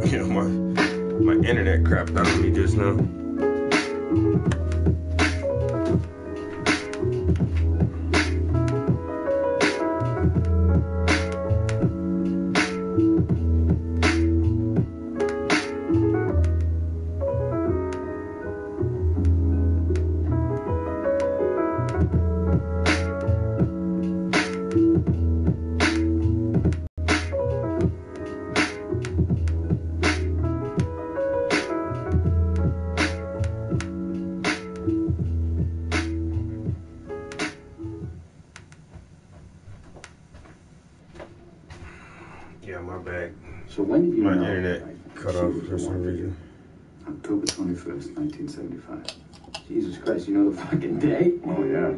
Yeah, my internet crapped out on me just now. Yeah, my bad. So when did you my know internet cut off for some reason. October 21st, 1975. Jesus Christ, you know the fucking day? Oh, yeah.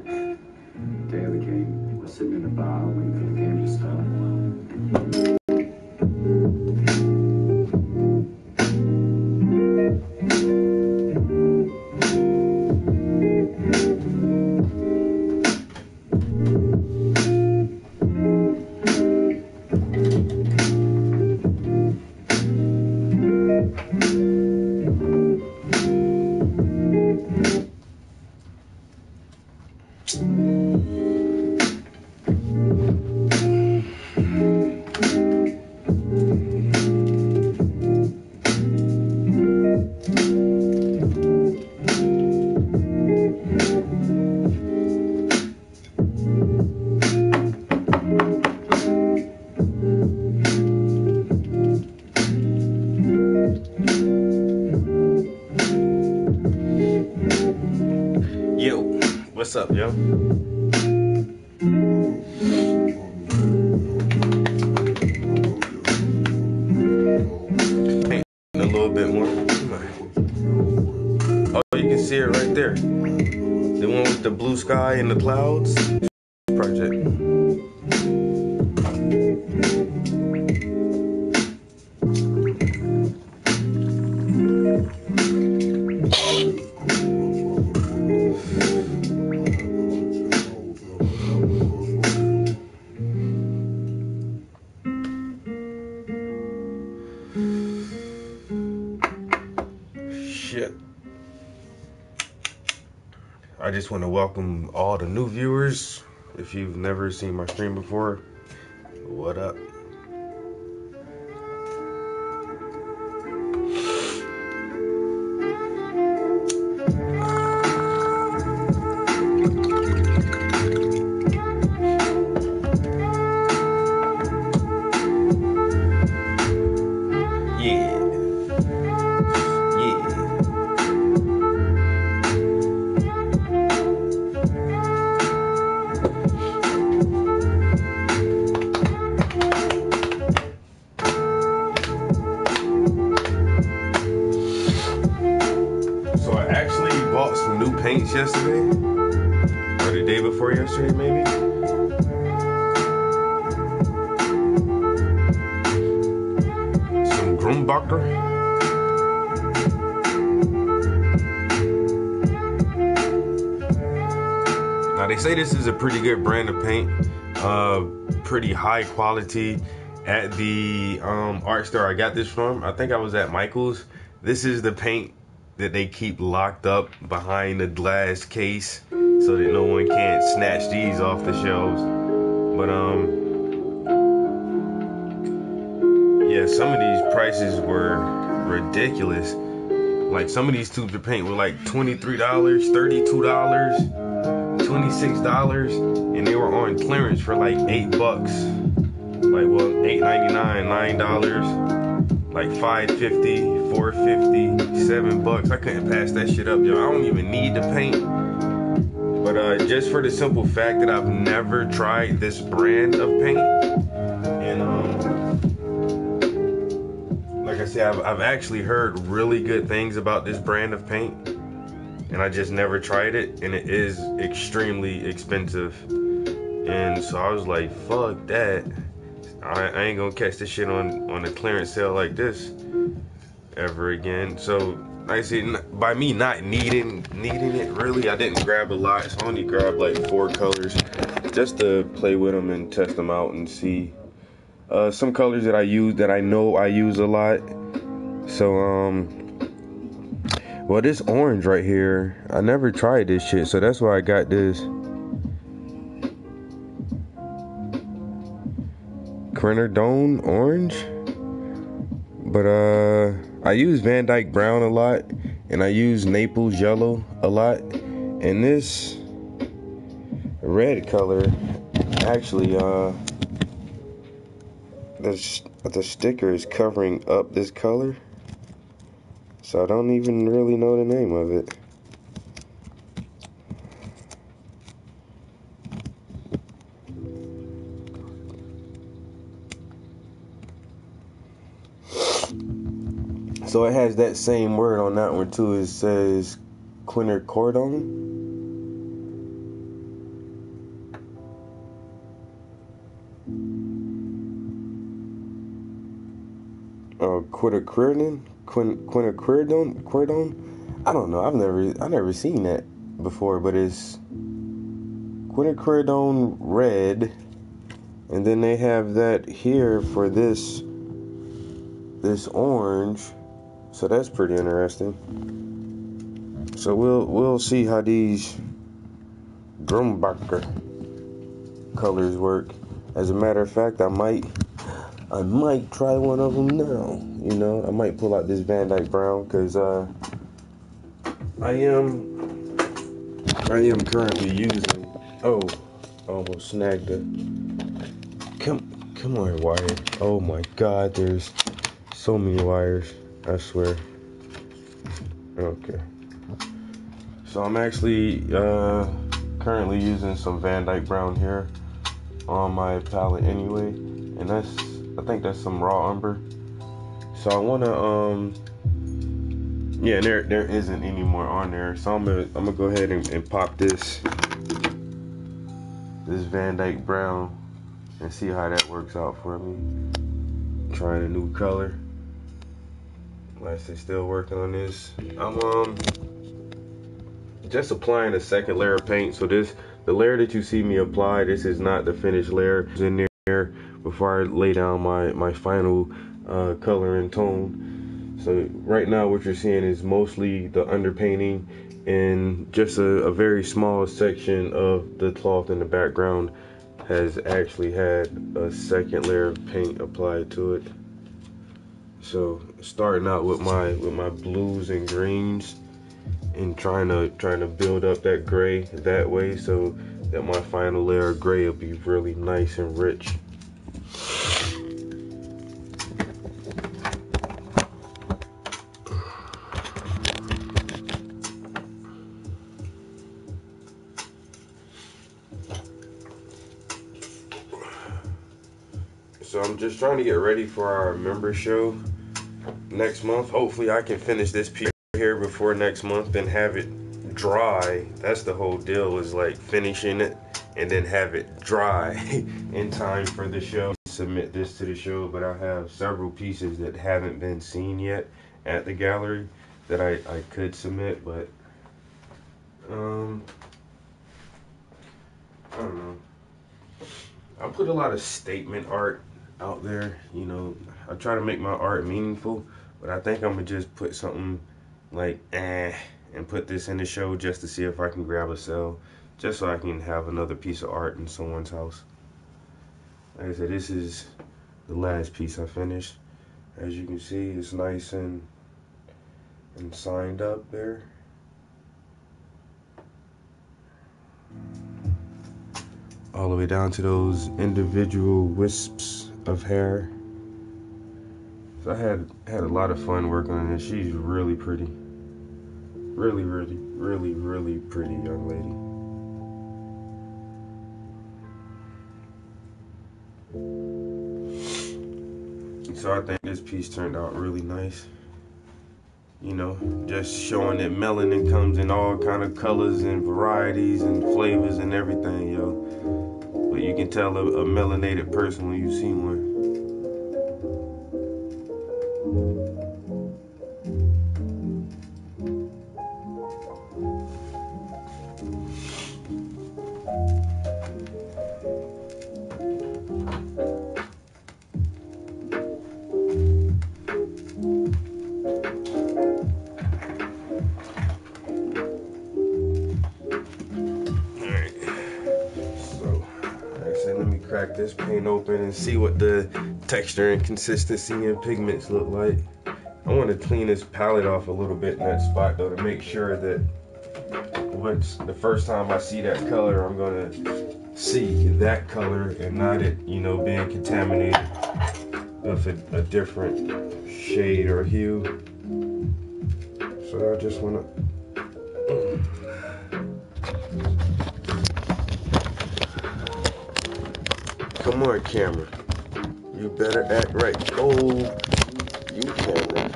Day of the game. We're sitting in a bar waiting for the game to start. Yo, what's up, yo? Paint a little bit more. Oh, you can see it right there. The one with the blue sky and the clouds. Project. Shit. I just want to welcome all the new viewers. If you've never seen my stream before, what up? Some new paints yesterday, or the day before yesterday, maybe. Some Grumbacher. Now they say this is a pretty good brand of paint, pretty high quality. At the art store I got this from, I think I was at Michael's. This is the paint that they keep locked up behind the glass case so that no one can't snatch these off the shelves. But yeah, some of these prices were ridiculous. Like some of these tubes of paint were like $23, $32, $26, and they were on clearance for like $8. Like, well, $8.99, $9, like $5.50, $4.50, $7. I couldn't pass that shit up, yo. I don't even need the paint. But just for the simple fact that I've never tried this brand of paint, and like I said, I've actually heard really good things about this brand of paint, and I just never tried it, and it is extremely expensive. And so I was like, fuck that. I ain't gonna catch this shit on a clearance sale like this ever again. So like I said, by me not needing it really, I didn't grab a lot. So I only grabbed like 4 colors just to play with them and test them out and see. Some colors that I use, that I know I use a lot, So, well, this orange right here, I never tried this shit, so that's why I got this Quinardone orange. But I use Van Dyke brown a lot, and I use Naples yellow a lot. And this red color, actually, the sticker is covering up this color, so I don't even really know the name of it. So it has that same word on that one too. It says quinacridone. Quinacridone. I don't know. I never seen that before, but it's quinacridone red, and then they have that here for this orange. So that's pretty interesting. So we'll see how these Grumbacher colors work. As a matter of fact, I might try one of them now. You know, I might pull out this Van Dyke brown because I am currently using. Oh, almost snagged it. Come on, wire. Oh my God, there's so many wires. I swear. Okay. So I'm actually currently using some Van Dyke brown here on my palette anyway, and I think that's some raw umber. So I wanna yeah, there isn't any more on there. So I'm gonna go ahead and pop this Van Dyke brown and see how that works out for me. Trying a new color. Like I say, still working on this. I'm just applying a second layer of paint. So the layer that you see me apply, this is not the finished layer. It's in there before I lay down my final color and tone. So right now what you're seeing is mostly the underpainting, and just a very small section of the cloth in the background has actually had a second layer of paint applied to it. So starting out with my blues and greens, and trying to build up that gray that way, so that my final layer of gray will be really nice and rich. So I'm just trying to get ready for our member show next month. Hopefully I can finish this piece here before next month and have it dry. That's the whole deal, is like finishing it and then have it dry in time for the show. Submit this to the show, but I have several pieces that haven't been seen yet at the gallery that I could submit, but I don't know. I put a lot of statement art out there, you know. I try to make my art meaningful, but I think I'm gonna just put something like and put this in the show just to see if I can grab a sale, just so I can have another piece of art in someone's house. Like I said, this is the last piece I finished. As you can see, it's nice and signed up there. All the way down to those individual wisps of hair. So I had a lot of fun working on this. She's really pretty. Really, really, really, really pretty young lady. So I think this piece turned out really nice. You know, just showing that melanin comes in all kind of colors and varieties and flavors and everything, yo. But you can tell a melanated person when you see one. this paint open and see what the texture and consistency and pigments look like. I want to clean this palette off a little bit in that spot though, to make sure that once the first time I see that color, I'm gonna see that color and not it, you know, being contaminated with a different shade or hue. So I just wanna come on, camera. You better act right. Oh, you camera.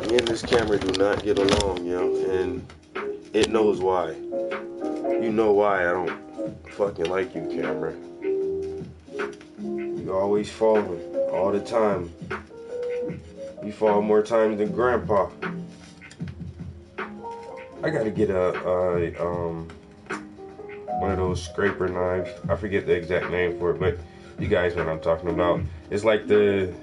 Me and this camera do not get along, yo, and it knows why. You know why I don't fucking like you, camera. You always falling, all the time. You fall more times than Grandpa. I gotta get one of those scraper knives. I forget the exact name for it, but you guys know what I'm talking about. It's like the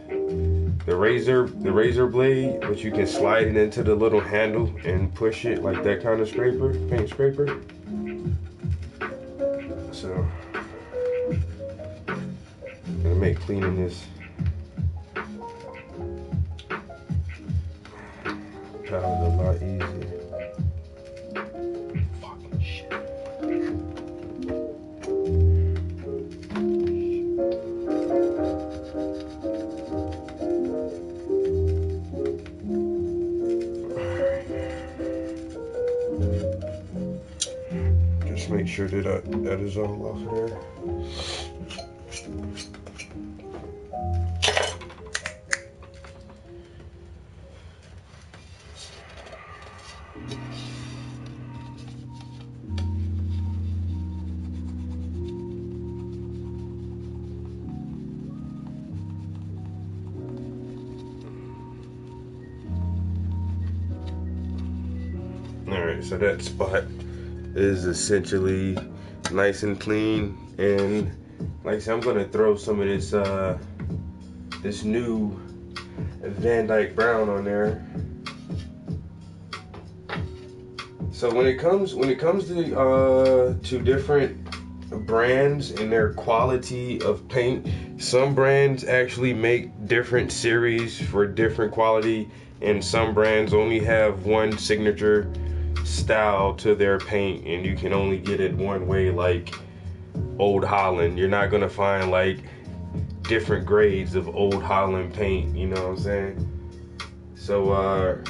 razor blade, but you can slide it into the little handle and push it like that kind of scraper, paint scraper. So gonna make cleaning this palette a lot easier. Fucking shit. Just make sure that is all off there. Alright, so that spot is essentially nice and clean, and like I said, I'm gonna throw some of this this new Van Dyke Brown on there. So when it comes to different brands and their quality of paint, some brands actually make different series for different quality, and some brands only have one signature style to their paint, and you can only get it one way, like Old Holland. You're not gonna find like different grades of Old Holland paint, you know what I'm saying? So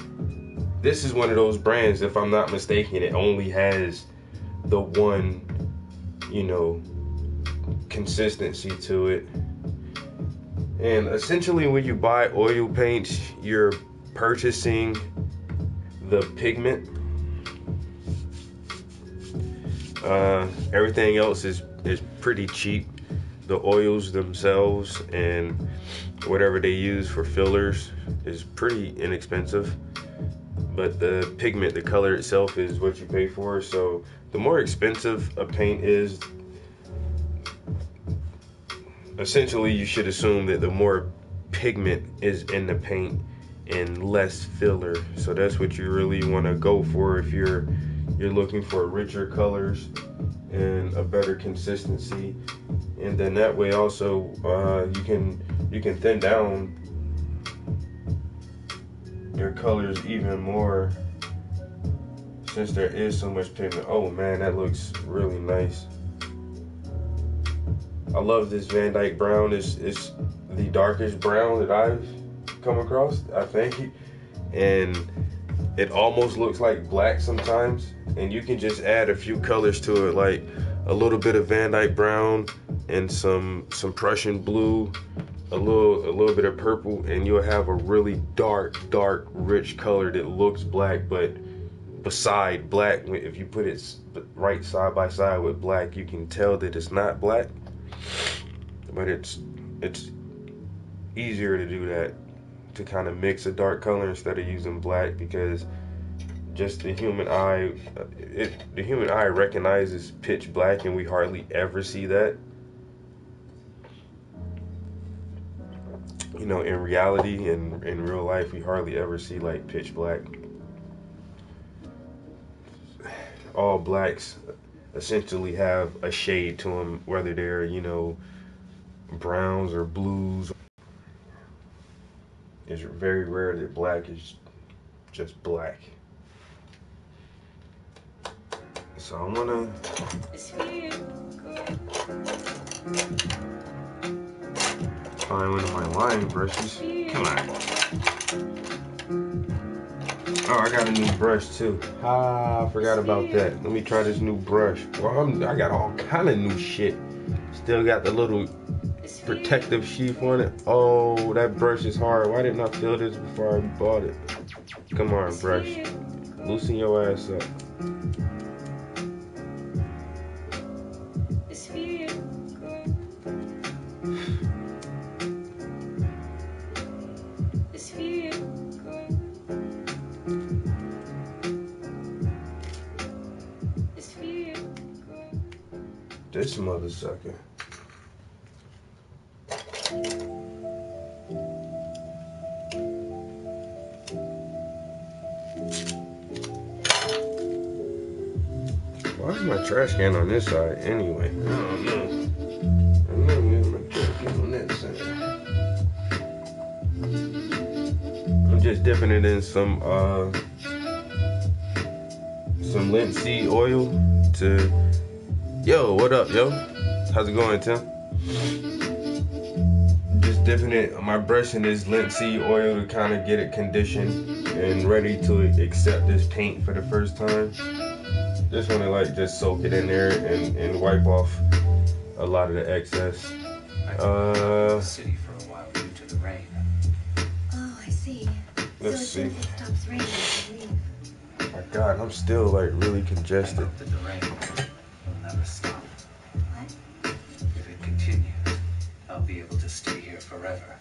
this is one of those brands, if I'm not mistaken, it only has the one, you know, consistency to it. And essentially when you buy oil paints, you're purchasing the pigment. Everything else is pretty cheap. The oils themselves and whatever they use for fillers is pretty inexpensive. But the pigment, the color itself, is what you pay for. So the more expensive a paint is, essentially you should assume that the more pigment is in the paint and less filler. So that's what you really want to go for if you're looking for richer colors and a better consistency. And then that way also you can thin down your colors even more, since there is so much pigment. Oh man, that looks really nice. I love this Van Dyke Brown. It's the darkest brown that I've come across, I think. And it almost looks like black sometimes. And you can just add a few colors to it, like a little bit of Van Dyke Brown and some Prussian blue, a little bit of purple, and you'll have a really dark, rich color that looks black, but beside black, if you put it right side by side with black, you can tell that it's not black. But it's easier to do that, to kind of mix a dark color instead of using black, because just the human eye recognizes pitch black, and we hardly ever see that. You know, in reality, in real life, we hardly ever see like pitch black. All blacks essentially have a shade to them, whether they're, you know, browns or blues. It's very rare that black is just black. So I wanna find one of my line brushes. Come on. Oh, I got a new brush too. I forgot about that. Let me try this new brush. Well, I got all kind of new shit. Still got the little protective sheath on it. Oh, that brush is hard. Why didn't I feel this before I bought it? Come on, brush. Loosen your ass up. This mother sucker. Why is my trash can on this side anyway? I don't know. I know where's my trash can on that side. I'm just dipping it in some linseed oil to. Yo, what up, yo? How's it going, Tim? Just dipping it, my brush in this linseed oil to kind of get it conditioned and ready to accept this paint for the first time. Just want to like just soak it in there and wipe off a lot of the excess. The city for a while due to the rain. Oh, I see. Let's so see. as soon as it stops raining, you leave. My God, I'm still like really congested. I hope that the rain will never stop. What? If it continues, I'll be able to stay here forever.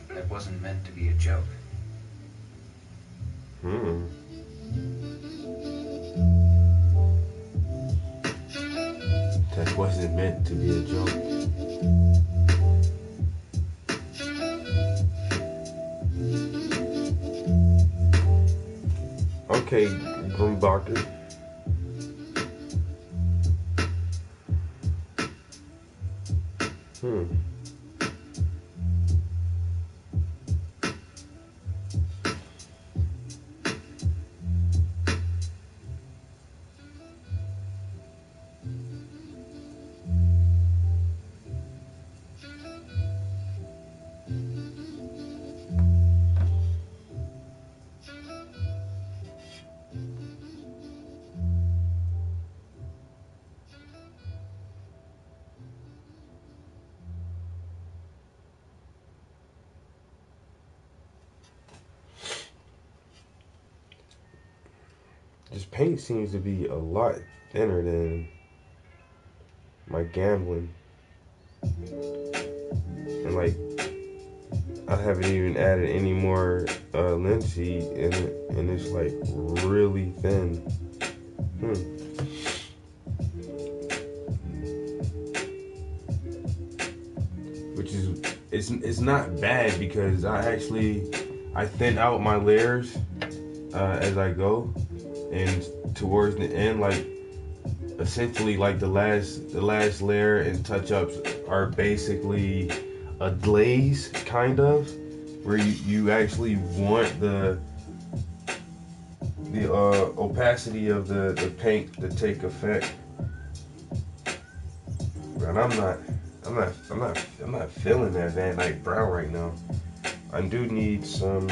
That wasn't meant to be a joke. That wasn't meant to be a joke. Okay, Grumbacher. This paint seems to be a lot thinner than my gambling. And like, I haven't even added any more linseed in it, and it's like really thin. Which is, it's not bad because I thin out my layers as I go. And towards the end, like essentially like the last layer and touch-ups are basically a glaze, kind of, where you actually want the opacity of the paint to take effect. But I'm not feeling that Van Dyke brown right now. I do need some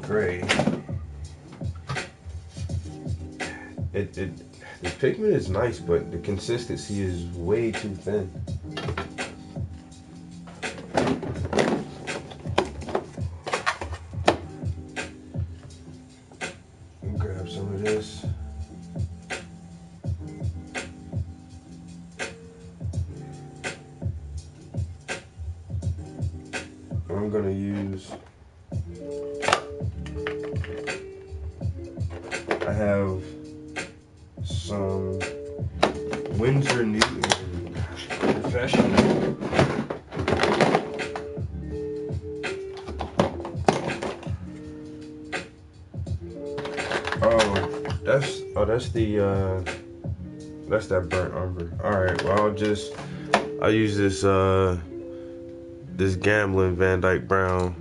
gray. The pigment is nice, but the consistency is way too thin. Grab some of this. I'm gonna use. I have some Winsor Newton Professional. Oh, Oh, that's that burnt umber. Alright, well I'll use this this Gamblin Van Dyke Brown.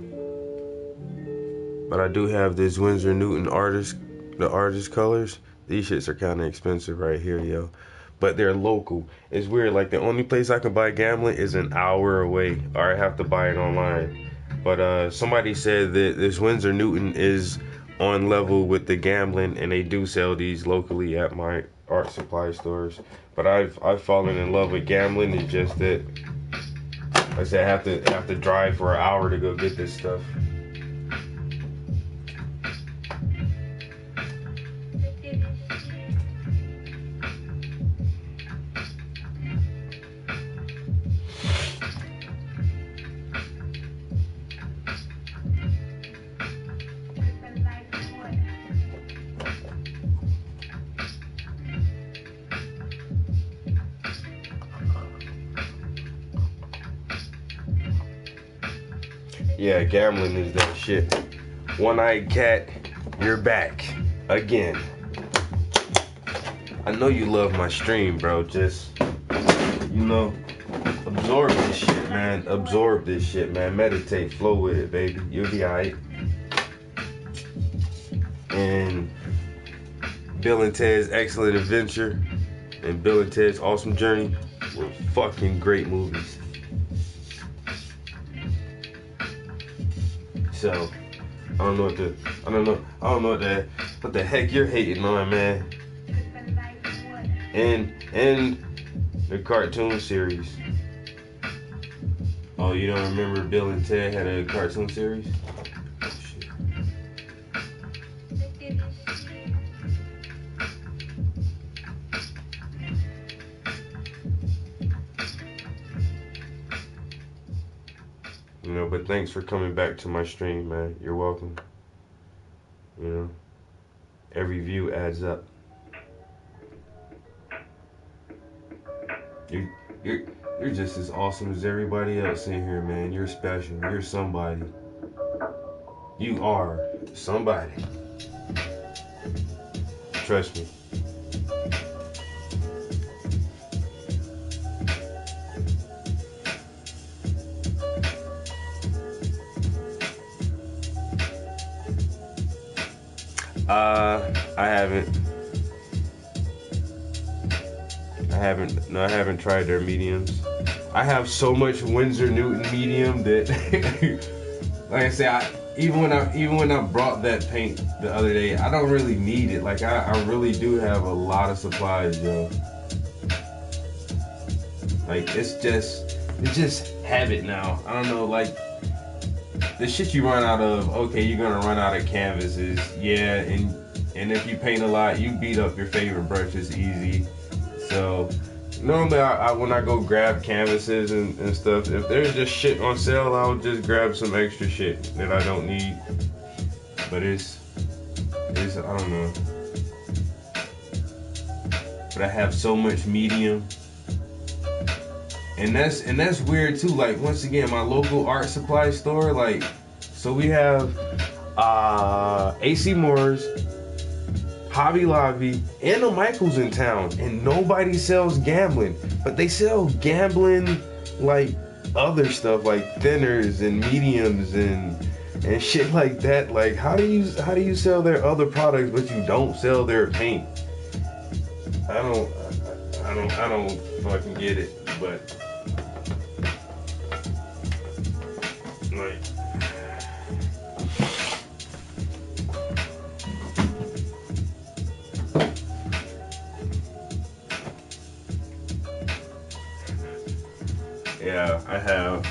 But I do have this Winsor Newton the artist colors. These shits are kinda expensive right here, yo. But they're local. It's weird, like the only place I can buy Gamblin is an hour away, or I have to buy it online. But somebody said that this Winsor Newton is on level with the Gamblin, and they do sell these locally at my art supply stores. But I've fallen in love with Gamblin. It's just that, like I said, I have to drive for an hour to go get this stuff. Yeah, Gamblin is that shit. One-eyed cat, you're back again. I know you love my stream, bro. Just, absorb this shit, man. Absorb this shit, man. Meditate, flow with it, baby. You'll be alright. And Bill and Ted's Excellent Adventure and Bill and Ted's Awesome Journey were fucking great movies. So, I don't know what the heck you're hating on, man. And the cartoon series. Oh, you don't remember Bill and Ted had a cartoon series? Oh, shit. But thanks for coming back to my stream, man. You're welcome. Every view adds up. You're just as awesome as everybody else in here, man. You're special. You're somebody. You are somebody. Trust me. I haven't tried their mediums. I have so much Winsor Newton medium that, like I say, even when I brought that paint the other day, I don't really need it. Like I really do have a lot of supplies, yo. Like it's just habit now. I don't know, like the shit you run out of. Okay, you're gonna run out of canvases, yeah, and if you paint a lot, you beat up your favorite brushes easy. So normally when I go grab canvases and stuff, if there's just shit on sale, I'll just grab some extra shit that I don't need. But it's I don't know. But I have so much medium. And that's weird too. Like once again, my local art supply store, like, so we have AC Moore's, Hobby Lobby, and the Michaels in town, and nobody sells Gamblin, but they sell Gamblin like other stuff like thinners and mediums and shit like that. Like how do you sell their other products but you don't sell their paint? I don't fucking get it, but like yeah, I have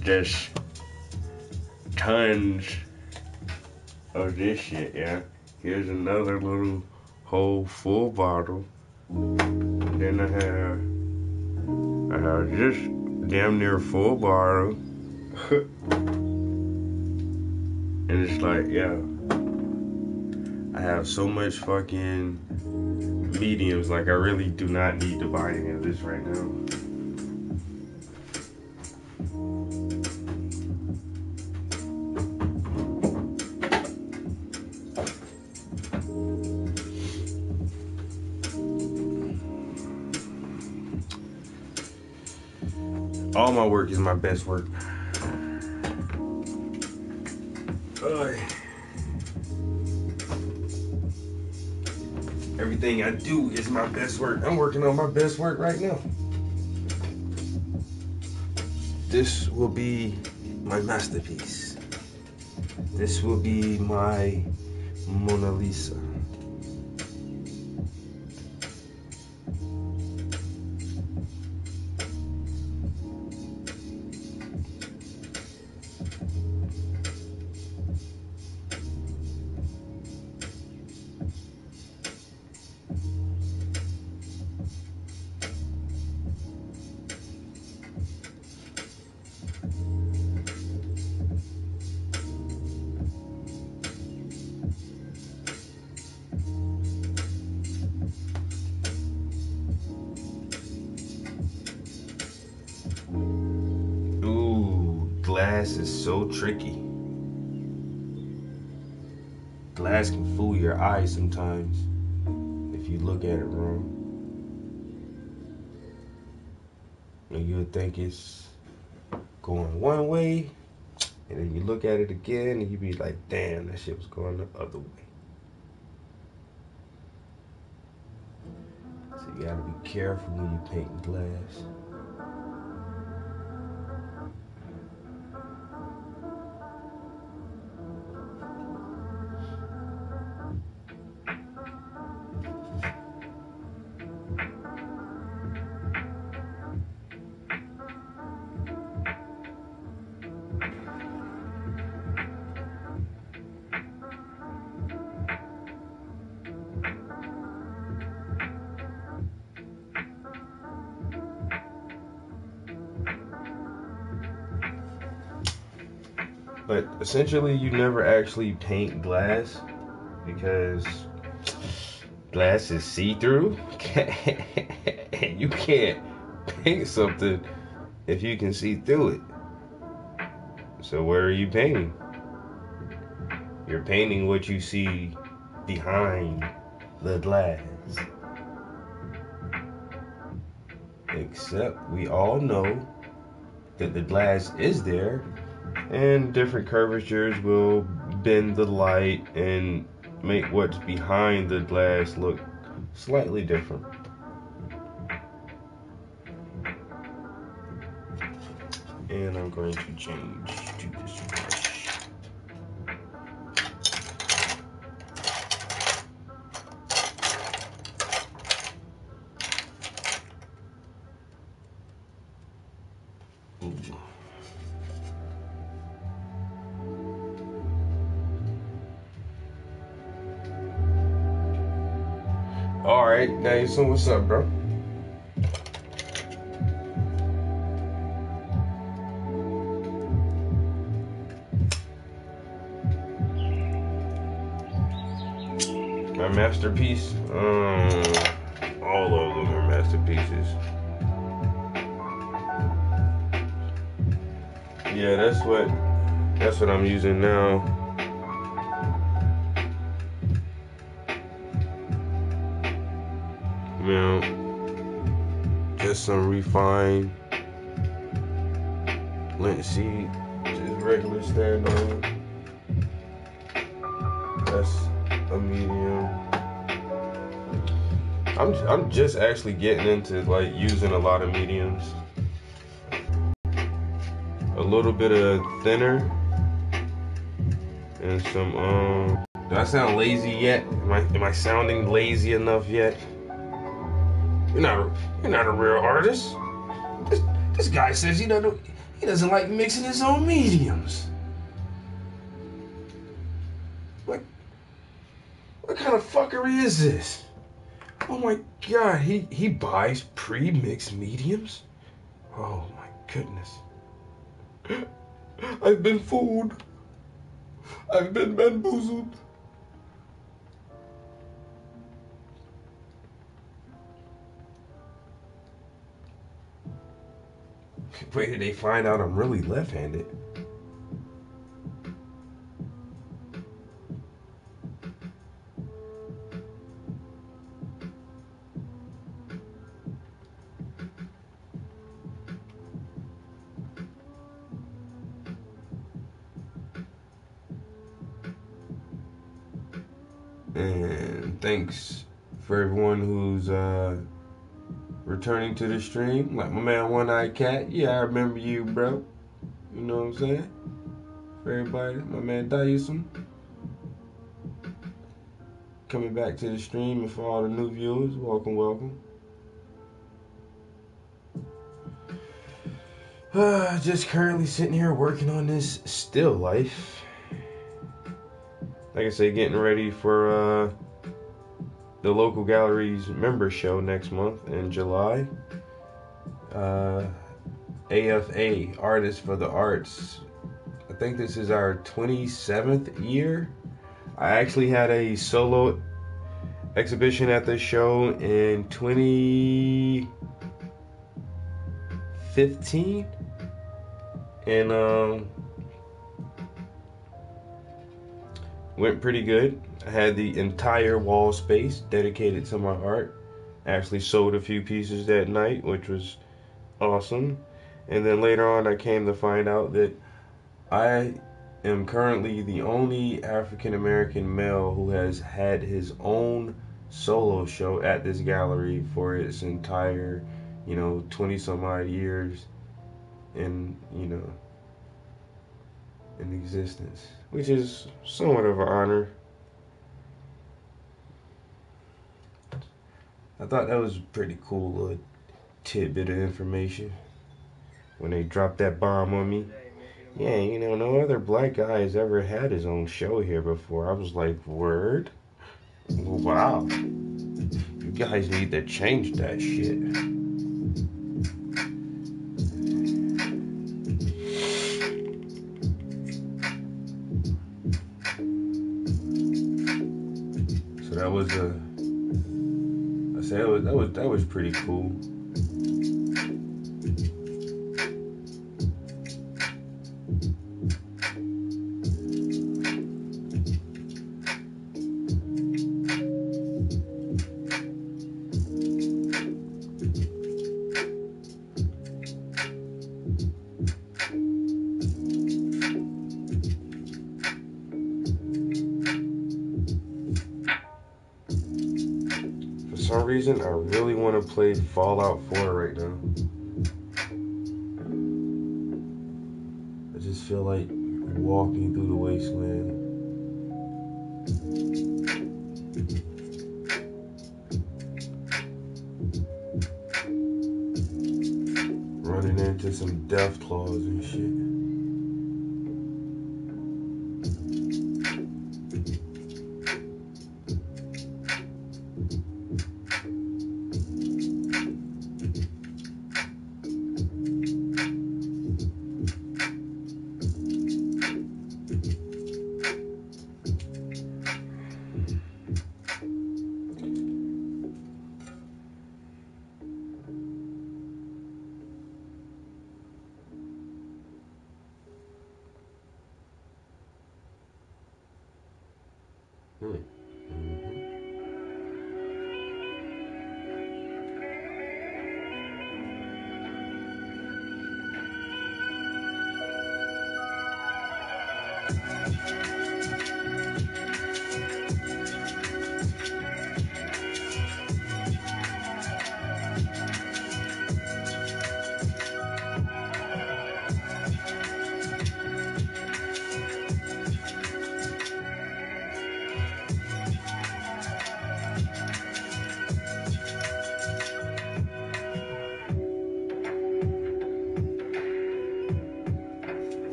just tons of this shit, yeah. Here's another little whole full bottle. And then I have just damn near full bottle. And it's like, yeah. I have so much fucking mediums, like I really do not need to buy any of this right now. All my work is my best work. Everything I do is my best work. I'm working on my best work right now. This will be my masterpiece. This will be my Mona Lisa. Glass is so tricky. Glass can fool your eyes sometimes if you look at it wrong. And you'll think it's going one way, and then you look at it again and you be like, damn, that shit was going the other way. So you gotta be careful when you paint glass. But essentially, you never actually paint glass because glass is see-through. And you can't paint something if you can see through it. So where are you painting? You're painting what you see behind the glass. Except we all know that the glass is there, and different curvatures will bend the light and make what's behind the glass look slightly different. And I'm going to change to this brush. Ooh. All right, now so what's up, bro? My masterpiece? All of them are masterpieces. Yeah, that's what I'm using now. You know, just some refined linseed, just regular standard. That's a medium. I'm just actually getting into like using a lot of mediums. A little bit of thinner and some do I sound lazy yet? Am I sounding lazy enough yet? You're not a real artist. This guy says he doesn't like mixing his own mediums. What kind of fuckery is this? Oh my god, he buys pre-mixed mediums? Oh my goodness. I've been fooled. I've been bamboozled. Wait till they find out I'm really left-handed. And thanks for everyone who's returning to the stream. Like my man One Eye Cat. Yeah, I remember you, bro. You know what I'm saying? For everybody, my man Dayusum coming back to the stream, and for all the new viewers, welcome. Just currently sitting here working on this still life. Like I say, getting ready for the local gallery's member show next month in July. AFA, Artists for the Arts. I think this is our 27th year. I actually had a solo exhibition at this show in 2015. And went pretty good. I had the entire wall space dedicated to my art. I actually sold a few pieces that night, which was awesome. And then later on I came to find out that I am currently the only African American male who has had his own solo show at this gallery for its entire, 20 some odd years in existence, which is somewhat of an honor. I thought that was a pretty cool little tidbit of information when they dropped that bomb on me. Yeah, no other black guy has ever had his own show here before. I was like, word? Wow. You guys need to change that shit. So that was that was pretty cool. For some reason, I really want to play Fallout 4 right now. I just feel like walking through the wasteland. Running into some death claws and shit.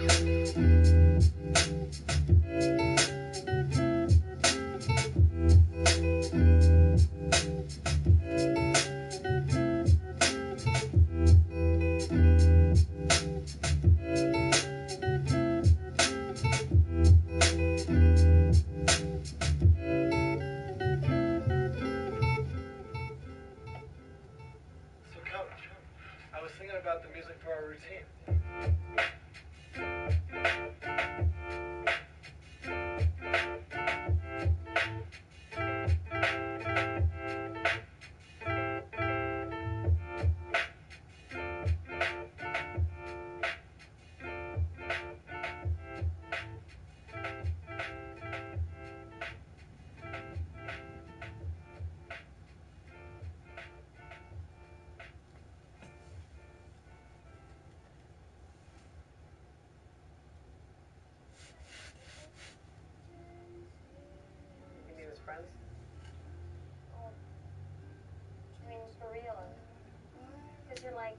I was thinking about the music for our routine. Friends? Oh, I mean, for real. Because you're like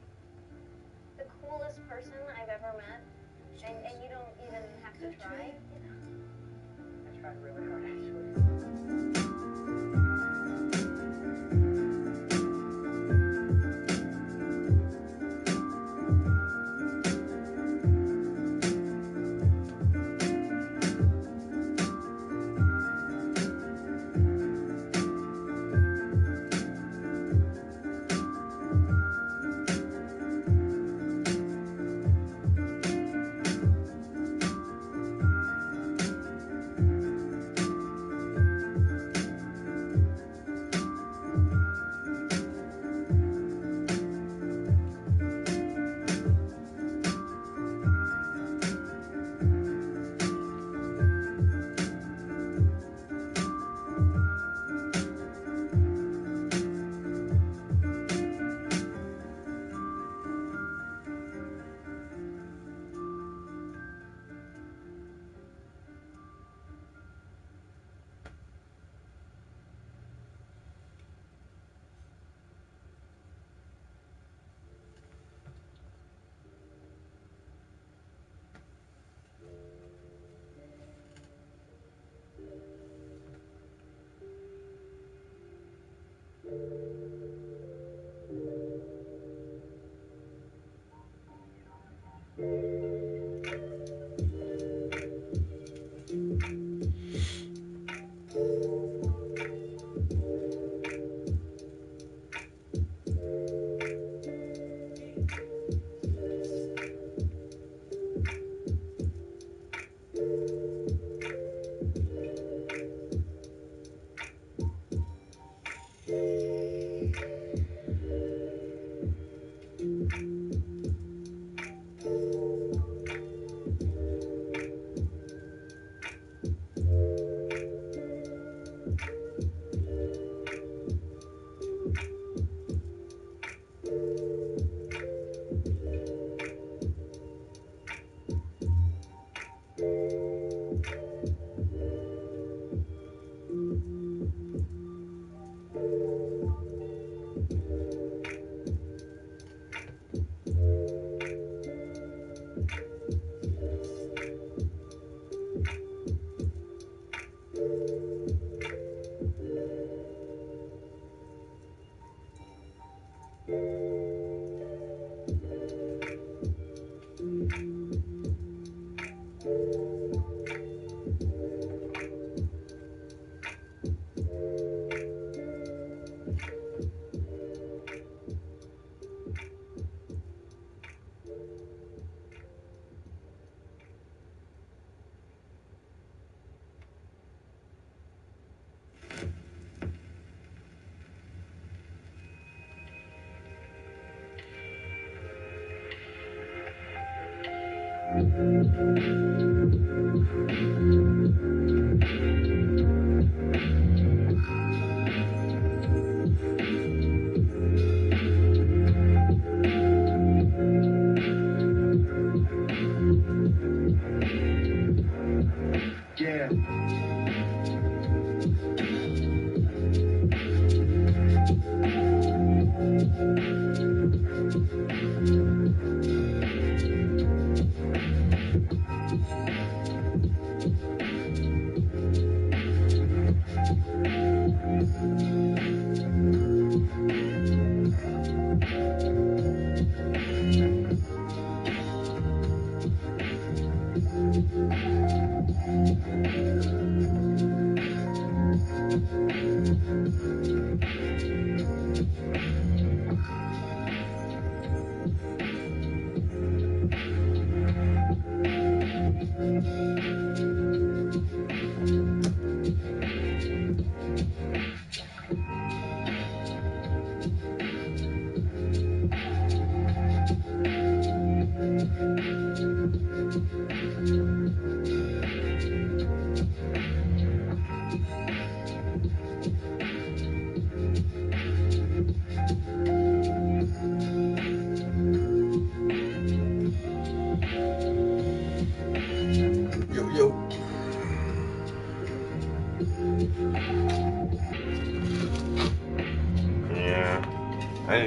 the coolest person I've ever met, and you don't even have to try. I tried really hard, actually.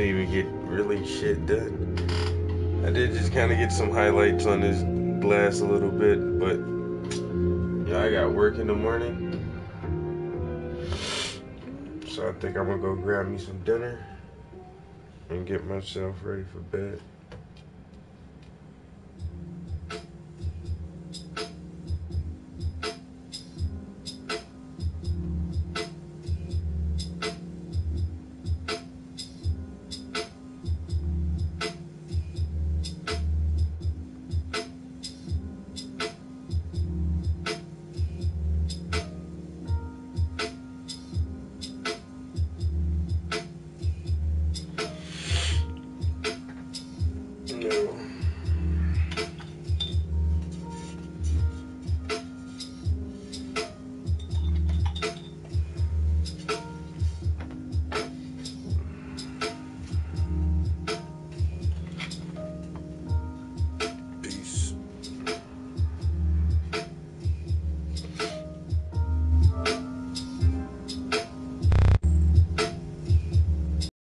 didn't even get really shit done. I did just kind of get some highlights on this glass a little bit, but yeah, I got work in the morning. So I think I'm gonna go grab me some dinner and get myself ready for bed.